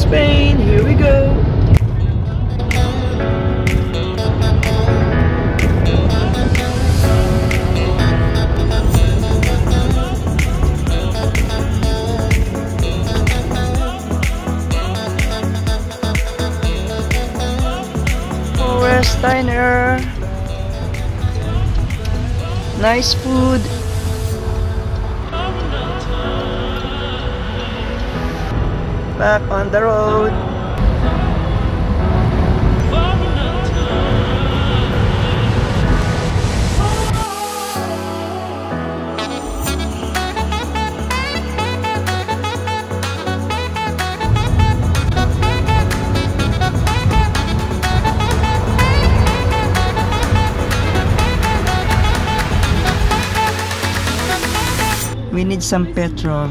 Spain, here we go. Forest Diner. Nice food. Back on the road. We need some petrol.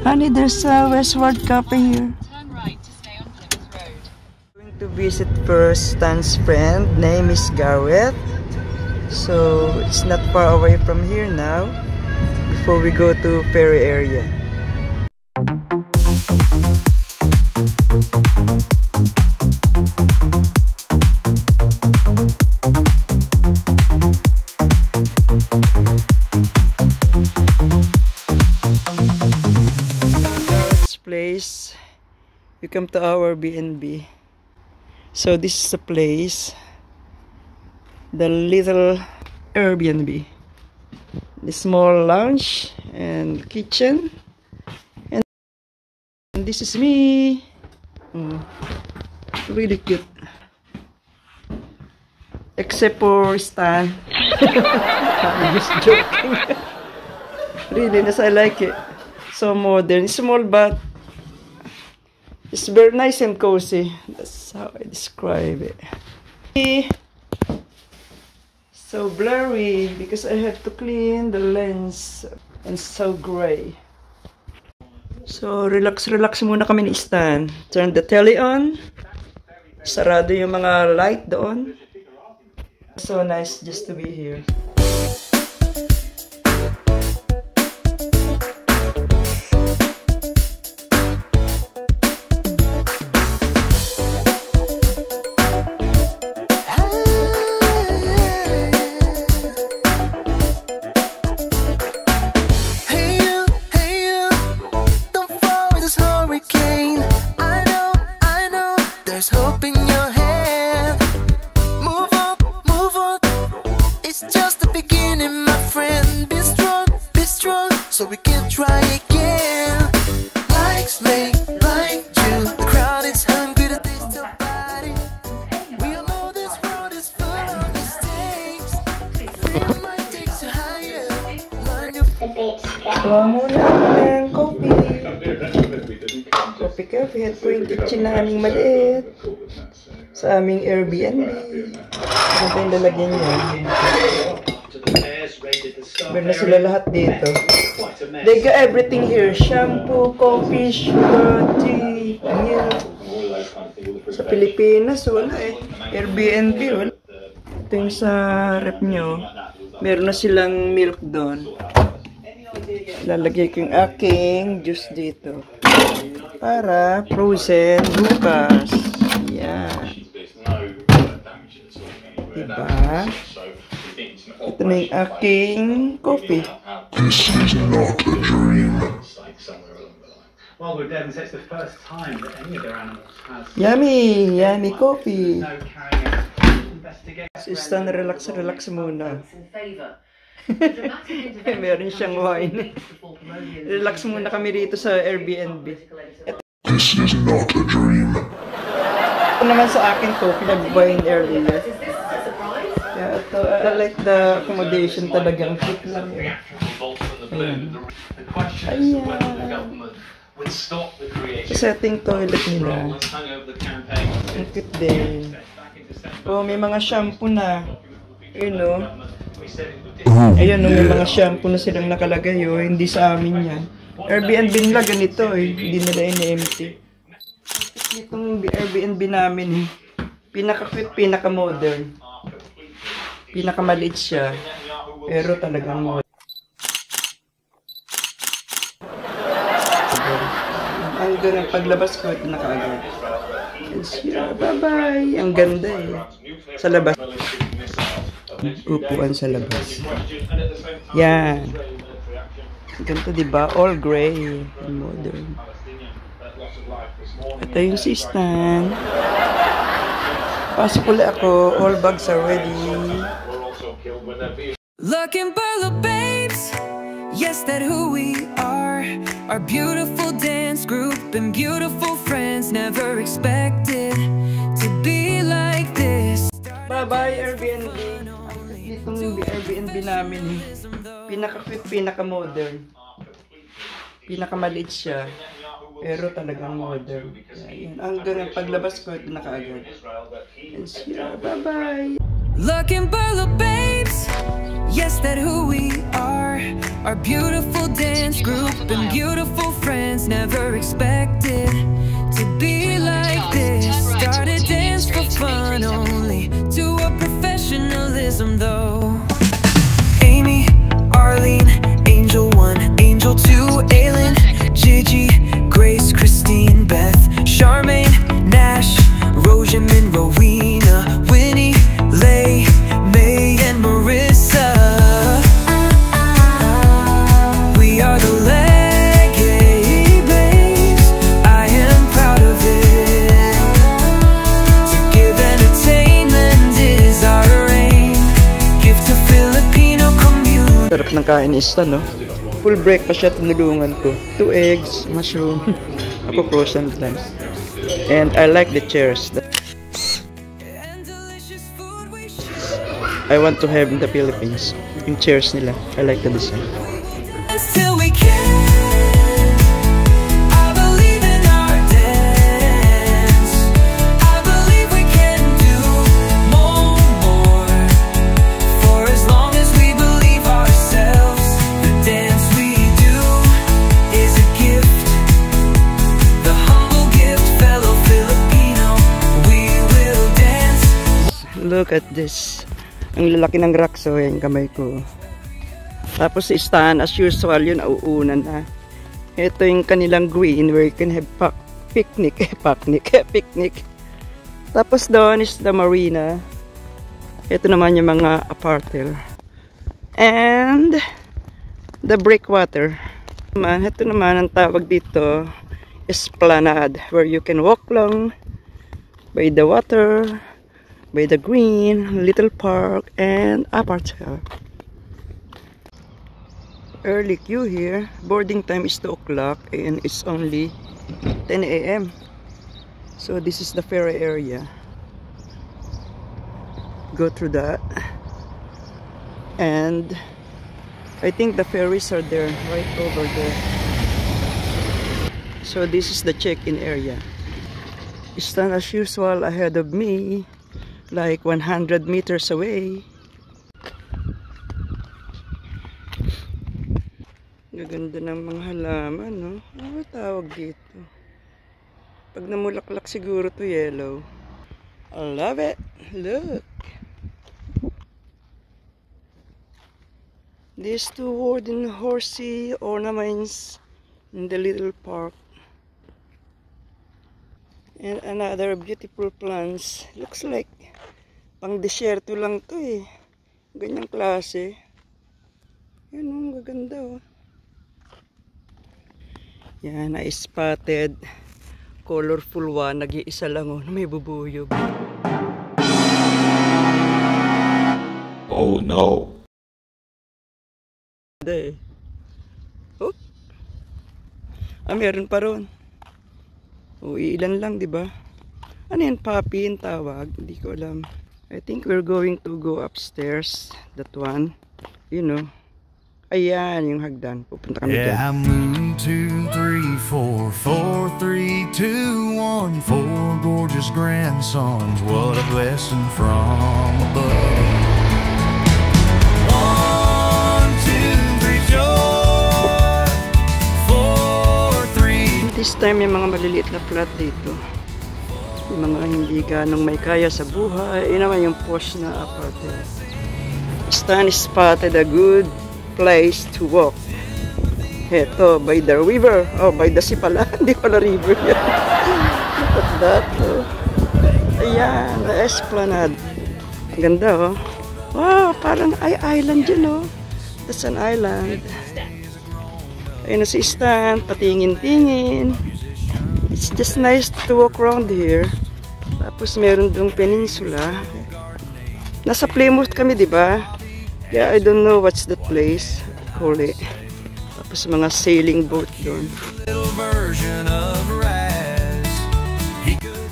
Honey, there's a Westward Cafe here. Turn right to stay on Plymouth Road. Going to visit first Stan's friend. Name is Gareth. So it's not far away from here now. Before we go to ferry area. Place, you come to our B&B. So this is the place, the little Airbnb, the small lounge and kitchen, and this is me. Really cute, except for Stan. I'm just joking. Really nice, I like it. So modern, small but it's very nice and cozy. That's how I describe it. So blurry because I have to clean the lens and so gray. So relax muna kami ni Stan. Turn the telly on. Sarado yung mga light doon. So nice just to be here. So we can try again. Likes make like you. The crowd is hungry to taste your body. We all know this world is full of mistakes. Freedom might take you higher. Learn your Kuha muna ng coffee. Coffee. At po yung kitchen na aming maliit. Sa aming Airbnb. Ano pa yung lalagyan niya? Meron na sila lahat dito. They got everything here. Shampoo, coffee, sugar, tea, milk. Sa Pilipinas, wala eh. Airbnb, wala. Ito yung sa rep nyo. Meron na silang milk doon. Lalagay ko yung aking juice dito. Para frozen bukas. Yan. Diba? Ito na yung aking coffee. This is not a dream. Well, with Devon, it's the first time that any of their animals has Yummy coffee. no carrying out investigation. Si Stan, relax muna. Meron siyang wine. Relax muna kami dito sa Airbnb. This is not a dream. Ito naman sa akin coffee, nag-wine earlier. Yeah, ito, I like the accommodation talagang cute lang. Ayan. Setting toilet nila. Ang cute din. Oh, may mga shampoo na. You know. Ayun, no, may mga shampoo na silang nakalagay. Oh. Hindi sa amin yan. Airbnb nila ganito eh. Hindi nila in-empty. Itong Airbnb namin eh. Pinaka-cute, pinaka-modern. Pinakamaliit siya, pero talagang modern. Ang Hanggang paglabas ko, ito na kaagad. Bye-bye! Ang ganda eh. Sa labas. Upuan sa labas. Yan. Ganito diba? All gray. Modern. Ito yung sistan. Pasok ulit ako. All bags are ready. Looking for the babes, yes, that who we are. Our beautiful dance group and beautiful friends. Never expected to be like this. Bye-bye Airbnb. Itong Airbnb namin, pinaka-cute, pinaka-modern. Pinaka-maliit siya, pero talagang modern. Yan. Hanggang paglabas ko, ito na kaagad. Bye-bye! Looking for the babes, yes, that who we are. Our beautiful dance group and beautiful friends. Never expected to be like this. Started dance for fun only, to a professionalism though. Amy, Arlene, Angel 1, Angel 2, Aylin, Gigi, Grace, Christine, Beth, Charmaine, Nash, Rojamin, Rowena, Winnie, Lay, May, and Marissa. We are the Leggy Babes. I am proud of it. To give entertainment is our aim. Give to Filipino community. Sarap ng kain is no? Full breakfast siya, tinulungan ko. 2 eggs, mushroom. Ako croissant lang. And I like the chairs. I want to have in the Philippines. Yung chairs nila. I like the design. Till we can. I believe in our dance. I believe we can do more. For as long as we believe ourselves, the dance we do is a gift. The humble gift, fellow Filipino. We will dance. Look at this. Ang lalaki ng rock, so yung kamay ko. Tapos si Stan, as usual, yun, nauunan na. Ito yung kanilang green where you can have picnic. Tapos doon is the marina. Ito naman yung mga apartment. And the breakwater. Ito naman ang tawag dito, esplanade, where you can walk long by the water, by the green, little park, and apartment. Early queue here. Boarding time is 2 o'clock and it's only 10 a.m. So this is the ferry area. Go through that. And I think the ferries are there, right over there. So this is the check-in area. Stand as usual ahead of me, like 100 meters away. Gaganda ng mga halaman, no? Ano tawag dito? Pag namulaklak siguro to yellow. I love it. Look. These two wooden horsey ornaments in the little park. And another beautiful plants. Looks like pang desierto lang to eh. Ganyang klase. Yan oh, gaganda oh. Yan, I spotted colorful one, nag-iisa lang oh, may bubuyog. Oh no. Oh. Meron pa ron. O, ilan lang, di ba? Ano yan, puppy yung tawag? Hindi ko alam. I think we're going to go upstairs. That one. You know. Ayan, yung hagdan. Pupunta kami dyan. Yeah, I moved 2, 3, 4, 4, 3, 2, 1. 4 gorgeous grandsons. What a blessing from above. 1, 2, 3, joy. 4, 3. This time, may mga maliliit na flat dito. Yung mga hindi ganong may kaya sa buhay. Yun naman yung posh na apartment. Stan spotted a good place to walk. Heto, by the river. Oh, by the sea pala. Hindi pala river yan. Look at that. Oh. Ayan, the Esplanade. Ganda, oh. Wow, parang ay island yun, oh. That's an island. Ayun na si Stan, patingin-tingin. It's just nice to walk around here. Tapos meron doong peninsula. Nasa Plymouth kami, di ba? Yeah, I don't know what's the place. Call it. Tapos mga sailing boat doon.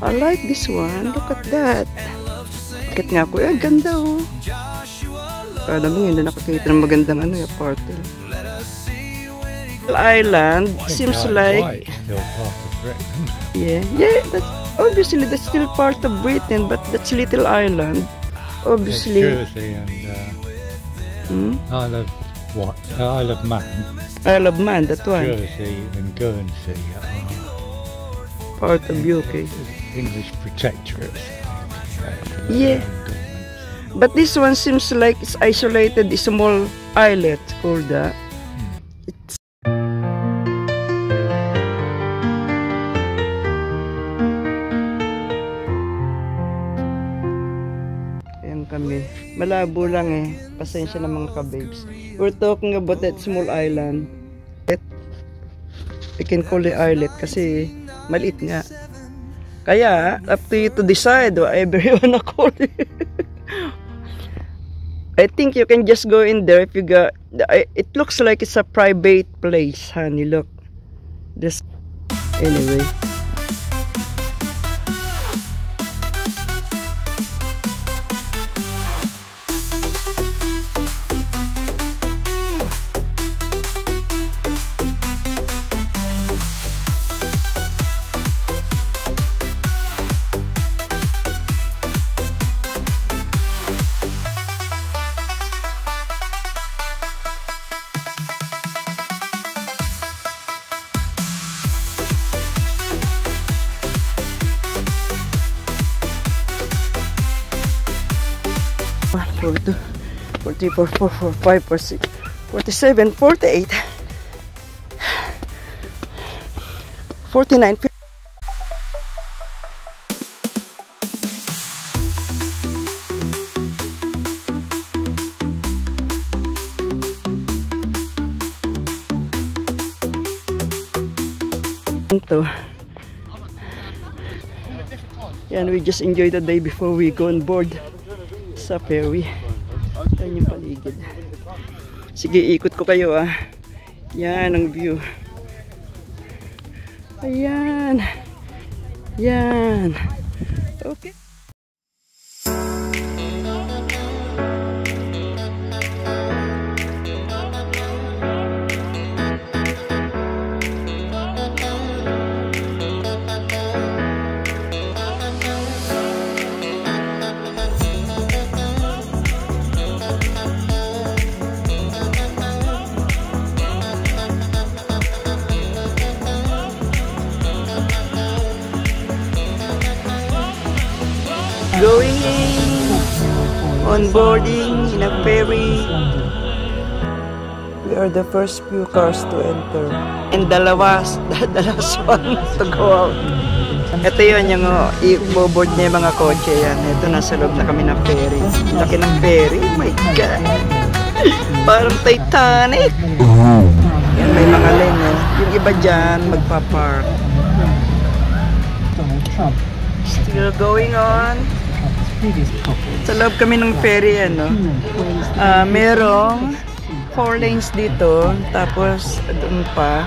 I like this one. Look at that. Bakit nga ko, ganda oh. Kala mo hindi nakakita ng magandang apartment. Island seems like yeah, that's obviously that's still part of Britain, but that's little island. Obviously. Jersey and Isle of Man. Isle of Man, that one. Jersey and Guernsey Part of UK. English protectorate. Yeah. But this one seems like it's isolated, a small islet called that. It's ayan kami. Malabo lang eh. Pasensya na mga ka-babes. We're talking about that small island. I can call it islet kasi maliit nga. Kaya, up to you to decide whatever you wanna call it. I think you can just go in there if you got... It looks like it's a private place, honey. Look. This... Anyway. One, 42, 44, 45, 46, 47, 48, 49, 50. Yan, we just enjoy the day before we go on board sa ferry. Yan yung paligid. Sige, ikot ko kayo ah. Yan ang view. Ayan. Yan. Okay. Going on boarding in a ferry. We are the first few cars to enter. And the last one to go out. Ito yun yung i-board niya yung mga kotse yan. Ito nasa loob na kami ng ferry. Laki ng ferry. Oh my God. Parang Titanic. Yan, may mga lane eh. Yung iba dyan magpa-park. Still going on. Sa loob kami ng ferry, ano, merong 4 lanes dito, tapos doon pa,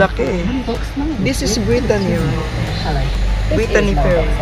laki. This is Brittany, Brittany Ferry.